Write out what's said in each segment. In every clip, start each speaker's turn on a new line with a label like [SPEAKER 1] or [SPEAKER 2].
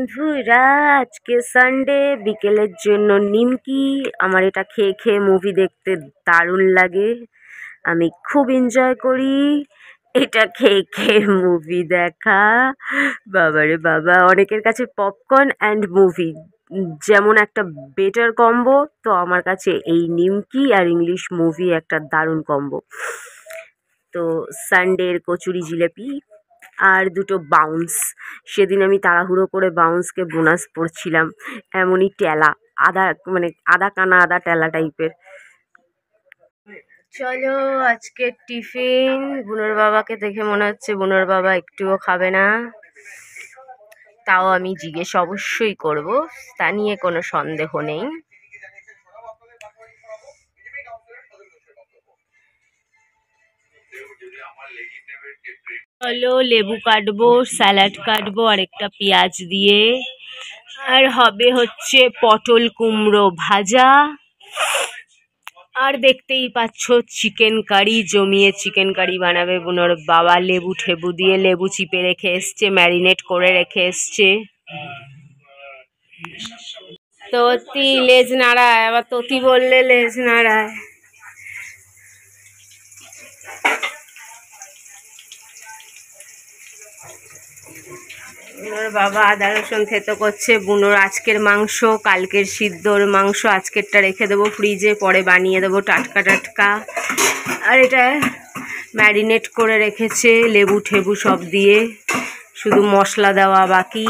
[SPEAKER 1] বন্ধুরা, আজকে সানডে, বিকেলের জন্য নিমকি। আমার এটা খেয়ে খেয়ে মুভি দেখতে দারুণ লাগে। আমি খুব এনজয় করি এটা খেয়ে খেয়ে মুভি দেখা। বাবারে বাবা, অনেকের কাছে পপকর্ন অ্যান্ড মুভি যেমন একটা বেটার কম্বো, তো আমার কাছে এই নিমকি আর ইংলিশ মুভি একটা দারুণ কম্বো। তো সানডের কচুরি জিলেপি আর দুটো বাউন্স। সেদিন আমি তাড়াহুড়ো করে বাউন্সকে বোনাস পড়ছিলাম, এমনই টেলা, আদা মানে আদা কানা আদা টেলা টাইপের। চলো আজকে টিফিন। বুনোর বাবাকে দেখে মনে হচ্ছে বুনোর বাবা একটুও খাবে না, তাও আমি জিজ্ঞেস অবশ্যই করব, তা নিয়ে কোনো সন্দেহ নেই। চলো লেবু কাটবো, স্যালাড কাটবো আর একটা পেঁয়াজ দিয়ে, আর হবে হচ্ছে পটল কুমড়ো ভাজা, আর দেখতেই পাচ্ছ চিকেন কারি, জমিয়ে চিকেন কারি বানাবে বুনোর বাবা। লেবু ঠেবু দিয়ে লেবু চিপে রেখে এসছে, ম্যারিনেট করে রেখে এসছে। ততি লেজ নাড়ায়, আবার ততি বললে লেজ নাড়ায়। বুনোর বাবা আদা রসুন থেতো করছে। বুনোর আজকের মাংস, কালকের সিদ্ধর মাংস, আজকেরটা রেখে দেবো ফ্রিজে, পরে বানিয়ে দেবো টাটকা টাটকা। আর এটা ম্যারিনেট করে রেখেছে লেবু ঠেবু সব দিয়ে, শুধু মশলা দেওয়া বাকি।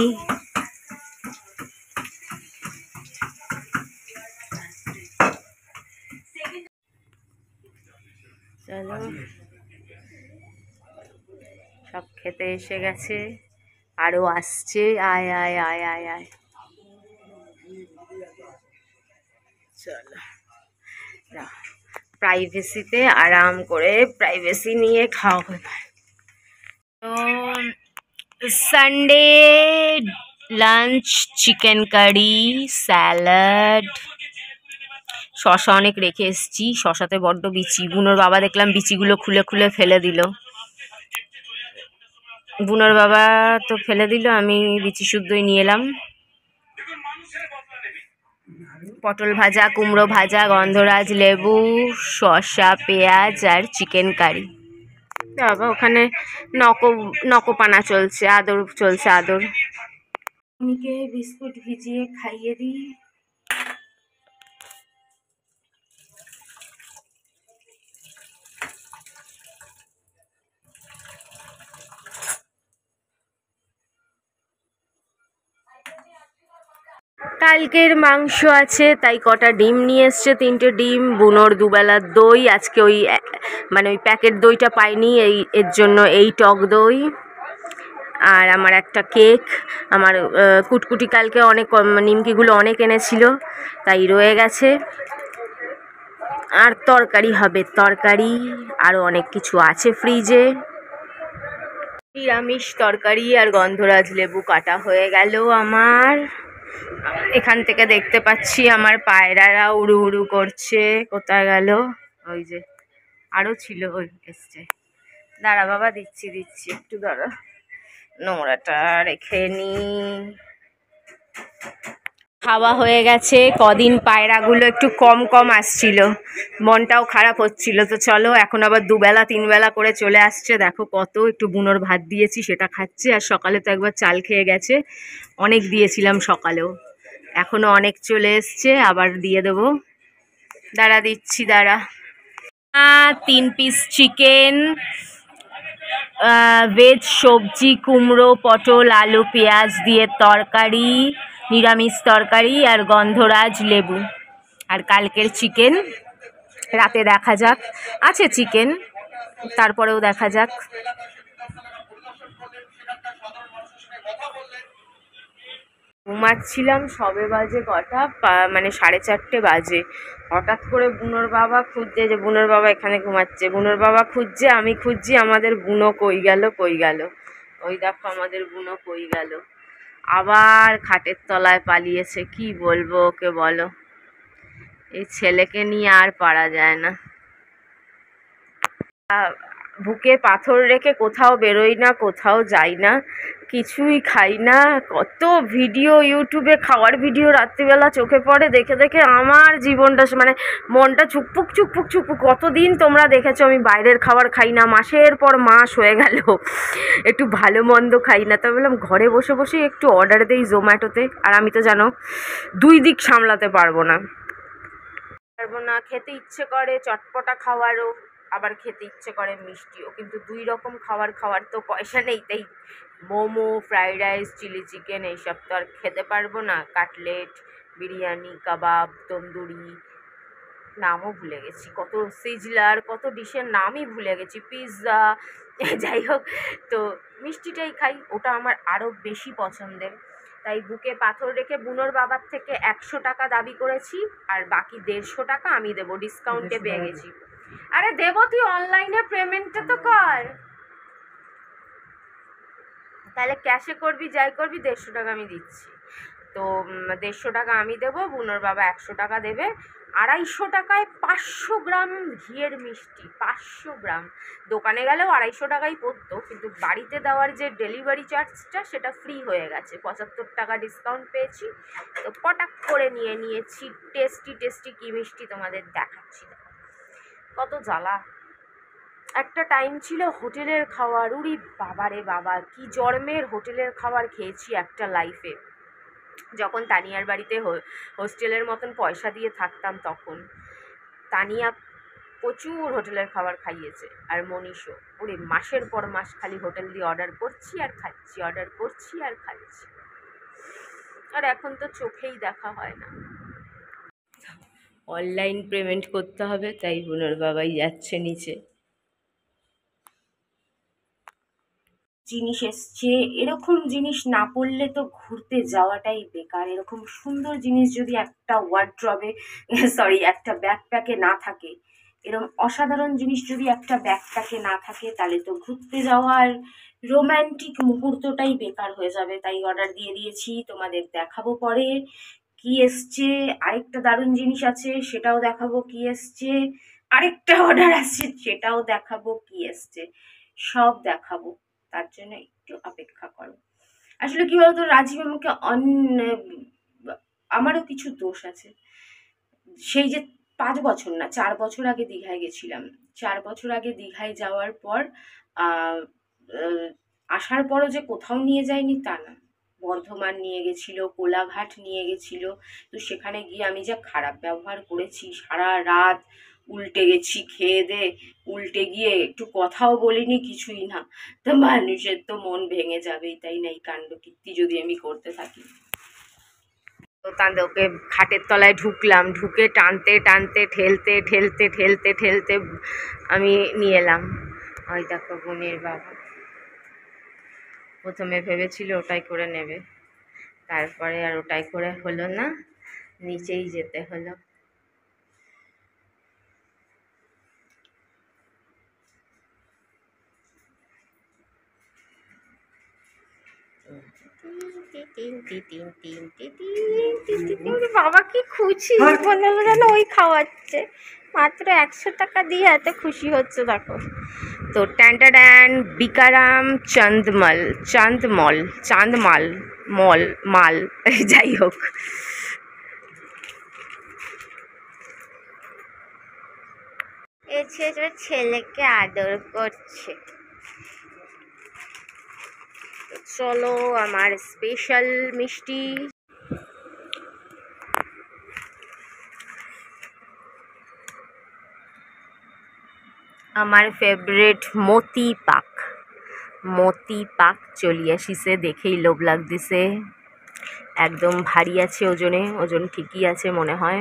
[SPEAKER 1] চলো, সব খেতে এসে গেছে, আরো আসছে। আয় আয় আয় আয় আয়, চলো প্রাইভেসিতে আরাম করে প্রাইভেসি নিয়ে খাওয়া হবে। তো Sunday lunch chicken curry, salad, শশা অনেক রেখে এসছি, শশাতে বড্ড বিচি। বুনোর বাবা দেখলাম বিচিগুলো খুলে খুলে ফেলে দিল। বুনোর বাবা তো ফেলে দিল, আমি বিচি শুদ্ধই নিয়ে এলাম। পটল ভাজা, কুমড়ো ভাজা, গন্ধরাজ লেবু, শসা, পেঁয়াজ আর চিকেন কারি। বাবা ওখানে নকপানা চলছে, আদর চলছে আদর। মিকে বিস্কুট ভিজিয়ে খাইয়ে দিই। কালকের মাংস আছে, তাই কটা ডিম নিয়ে এসছে, 3টে ডিম। বুনোর দুবেলার দই, আজকে ওই মানে ওই প্যাকেট দইটা পাইনি, এর জন্য এই টক দই। আর আমার একটা কেক। আমার কুটকুটি কালকে অনেক নিমকিগুলো অনেক এনেছিল, তাই রয়ে গেছে। আর তরকারি হবে, তরকারি আরও অনেক কিছু আছে ফ্রিজে। নিরামিষ তরকারি আর গন্ধরাজ লেবু কাটা হয়ে গেল আমার। এখান থেকে দেখতে পাচ্ছি আমার পায়রারা উড়ু উড়ু করছে। কোথায় গেল? ওই যে আরও ছিল, ওই এসছে। দাঁড়া বাবা, দিচ্ছি দিচ্ছি, একটু দাঁড়া, নোংরাটা রেখে নি। খাওয়া হয়ে গেছে। কদিন পায়রাগুলো একটু কম কম আসছিল, মনটাও খারাপ হচ্ছিল। তো চলো, এখন আবার 2বেলা 3বেলা করে চলে আসছে। দেখো কত, একটু বুনোর ভাত দিয়েছি সেটা খাচ্ছে, আর সকালে তো একবার চাল খেয়ে গেছে, অনেক দিয়েছিলাম সকালেও, এখনো অনেক চলে এসছে, আবার দিয়ে দেবো। দাঁড়া দিচ্ছি, দাঁড়া। 3 পিস চিকেন, ভেজ সবজি, কুমড়ো পটল আলু পেঁয়াজ দিয়ে তরকারি, নিরামিষ তরকারি আর গন্ধরাজ লেবু। আর কালকের চিকেন, রাতে দেখা যাক, আছে চিকেন, তারপরেও দেখা যাক। ঘুমাচ্ছিলাম, সবে বাজে কটা, মানে 4:30 বাজে। হঠাৎ করে বুনোর বাবা খুঁজছে, যে বুনোর বাবা এখানে ঘুমাচ্ছে, বুনোর বাবা খুঁজছে, আমি খুঁজছি, আমাদের বুনো কই গেল কই গেল। ওই দেখো আমাদের বুনো কই গেল, আবার খাটের তলায় পালিয়েছে। কি বলবো ওকে বলো, এই ছেলেকে নিয়ে আর পারা যায় না। বুকে পাথর রেখে কোথাও বেরোই না, কোথাও যাই না, কিছুই খাই না। কত ভিডিও ইউটিউবে খাওয়ার ভিডিও রাত্রিবেলা চোখে পড়ে, দেখে দেখে আমার জীবনটা মানে মনটা চুকপুক চুকপুক চুকপুক। কতদিন তোমরা দেখেছো আমি বাইরের খাবার খাই না, মাসের পর মাস হয়ে গেল একটু ভালো মন্দ খাই না। তবে বললাম ঘরে বসে বসে একটু অর্ডার দেই জোম্যাটোতে। আর আমি তো জানো 2 দিক সামলাতে পারবো না, খেতে ইচ্ছে করে চটপটা খাওয়ারও, আবার খেতে ইচ্ছে করে মিষ্টিও, কিন্তু 2 রকম খাওয়ার তো পয়সা নেই। তাই momo, fried rice, chilli chicken এইসব তো আর খেতে পারবো না। কাটলেট, বিরিয়ানি, কাবাব, তন্দুরি, নামও ভুলে গেছি, কত সিজলার, কত ডিশের নামই ভুলে গেছি, পিৎজা যাই হোক। তো মিষ্টিটাই খাই, ওটা আমার আরও বেশি পছন্দের। তাই বুকে পাথর রেখে বুনোর বাবার থেকে 100 টাকা দাবি করেছি, আর বাকি 150 টাকা আমি দেবো, ডিসকাউন্টে পেয়ে গেছি। আরে দেবো, তুই অনলাইনে পেমেন্টটা তো কর, তাহলে ক্যাশে করবি যাই করবি 150 টাকা আমি দিচ্ছি। তো 150 টাকা আমি দেবো, বুনোর বাবা 100 টাকা দেবে। 250 টাকায় 500 গ্রাম ঘিয়ের মিষ্টি, 500 গ্রাম। দোকানে গেলেও 250 টাকাই পড়তো, কিন্তু বাড়িতে দেওয়ার যে ডেলিভারি চার্জটা সেটা ফ্রি হয়ে গেছে, 75 টাকা ডিসকাউন্ট পেয়েছি। তো পটাক করে নিয়ে নিয়েছি। টেস্টি টেস্টি কী মিষ্টি তোমাদের দেখাচ্ছি, কত জ্বালা। একটা টাইম ছিল হোটেলের খাবার, উরি বাবারে বাবা কি জন্মের হোটেলের খাবার খেয়েছি একটা লাইফে। যখন তানিয়ার বাড়িতে হোস্টেলের মতন পয়সা দিয়ে থাকতাম, তখন তানিয়া প্রচুর হোটেলের খাবার খাইয়েছে, আর মনীষও। ওরে মাসের পর মাস খালি হোটেল দিয়ে অর্ডার করছি আর খাচ্ছি, অর্ডার করছি আর খাচ্ছি। আর এখন তো চোখেই দেখা হয় না, অনলাইন পেমেন্ট করতে হবে। তাই বুনোর বাবাই যাচ্ছে নিচে। জিনিস এসছে, এরকম জিনিস না পড়লে তো ঘুরতে যাওয়াটাই বেকার। এরকম সুন্দর জিনিস যদি একটা ওয়ার্ড্রবে একটা ব্যাকপ্যাকে না থাকে, এরকম অসাধারণ জিনিস যদি একটা ব্যাকপ্যাকে না থাকে, তাহলে তো ঘুরতে যাওয়ার রোম্যান্টিক মুহূর্তটাই বেকার হয়ে যাবে। তাই অর্ডার দিয়ে দিয়েছি, তোমাদের দেখাবো পরে কি এসছে। আরেকটা দারুণ জিনিস আছে, সেটাও দেখাবো কি এসছে। আরেকটা অর্ডার আছে, সেটাও দেখাবো কি এসছে। সব দেখাবো, তার জন্য একটু অপেক্ষা করো। আসলে কি বলতো, রাজীব আমাকে আমারও কিছু দোষ আছে। সেই যে 5 বছর না 4 বছর আগে দীঘায় গেছিলাম, 4 বছর আগে দীঘায় যাওয়ার পর আসার পরও যে কোথাও নিয়ে যায়নি তা না। বর্ধমান নিয়ে গেছিল, কোলাঘাট নিয়ে গেছিল। তো সেখানে গিয়ে আমি যা খারাপ ব্যবহার করেছি, সারা রাত উল্টে গেছি খেয়ে দে, উল্টে গিয়ে একটু কথাও বলিনি, কিছুই না। তো মানুষের তো মন ভেঙে যাবেই, তাই না? এই কাণ্ড কীর্তি যদি আমি করতে থাকি। তো তাদের ওকে খাটের তলায় ঢুকলাম, ঢুকে টানতে টানতে ঠেলতে ঠেলতে ঠেলতে ঠেলতে আমি নিয়ে এলাম। ওই দেখো বোনের বাবা, প্রথমে ভেবেছিল ওটাই করে নেবে, তারপরে আর ওটাই করে হলো না, নিচেই যেতে হলো। বাবা কি খুশি, মনে যেন ওই খাওয়াচ্ছে। মাত্র 100 টাকা দিয়ে এত খুশি হচ্ছে দেখো। তো ট্যান্টাড্যান বিকারাম চাঁদমাল মাল যাই হোক। ছেলেকে আদর করছে। চলো আমার স্পেশাল মিষ্টি। আমার ফেভারিট মতি পাক চলি আসিছে, দেখেই লোভ লাগতেছে। একদম ভারী আছে ওজন ঠিকই আছে মনে হয়।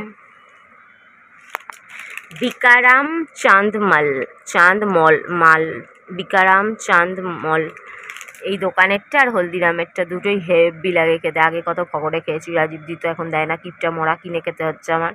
[SPEAKER 1] বিকারাম বিকারাম চাঁদমল, এই দোকানেরটা আর হলদিরামেরটা দুটোই হেভি লাগে খেতে। আগে কত পকোড়ে খেয়েছি, রাজীব দি তো এখন দেয় না, কিপটা মোড়া কিনে খেতে হচ্ছে আমার।